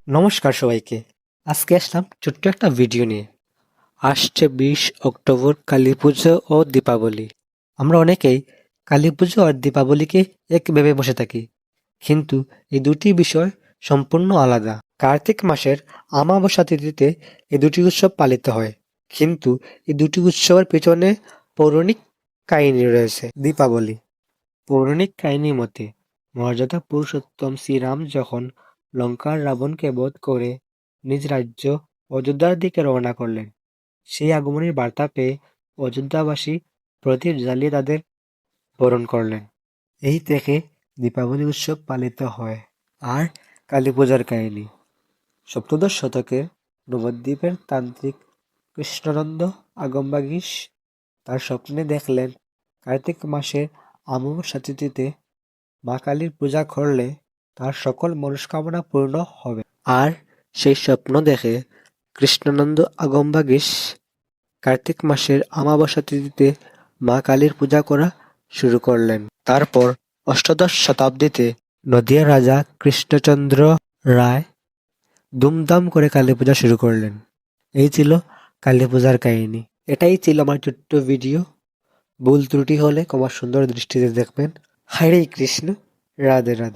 নমস্কার সবাইকে। আজকে আসলাম ছোট্ট একটা ভিডিও নিয়ে। আসছে 20 অক্টোবর কালী পুজো ও দীপাবলি। আমরা অনেকেই কালী পুজো আর দীপাবলিকে এক ভেবে বসে থাকি, কিন্তু এই দুটি বিষয় সম্পূর্ণ আলাদা। কার্তিক মাসের আমাবস্যা তিথিতে এই দুটি উৎসব পালিত হয়, কিন্তু এই দুটি উৎসবের পেছনে পৌরাণিক কাহিনী রয়েছে। দীপাবলি পৌরাণিক কাহিনী মতে মর্যাদা পুরুষোত্তম শ্রীরাম যখন লঙ্কার রাবণকে বধ করে নিজ রাজ্য অযোধ্যার দিকে রওনা করলেন, সেই আগমনের বার্তা পেয়ে অযোধ্যাবাসী প্রদীপ জ্বালিয়ে তাদের বরণ করলেন। এই থেকে দীপাবলি উৎসব পালিত হয়। আর কালী পূজার কাহিনী সপ্তদশ শতকে নবদ্বীপের তান্ত্রিক কৃষ্ণানন্দ আগমবাগীশ তার স্বপ্নে দেখলেন কার্তিক মাসের অমাবস্যা তিথিতে মা কালীর পূজা করলে তার সকল মনস্কামনা পূর্ণ হবে। আর সেই স্বপ্ন দেখে কৃষ্ণানন্দ আগমবাগীশ কার্তিক মাসের অমাবস্যা তিথিতে মা কালীর পূজা করা শুরু করলেন। তারপর অষ্টাদশ শতাব্দীতে নদিয়ার রাজা কৃষ্ণচন্দ্র রায় ধুমধাম করে কালী পূজা শুরু করলেন। এই ছিল কালী পূজার কাহিনী। এটাই ছিল আমার ছোট্ট ভিডিও। ভুল ত্রুটি হলে ক্ষমা সুন্দর দৃষ্টিতে দেখবেন। হরে কৃষ্ণ, রাধে রাধে।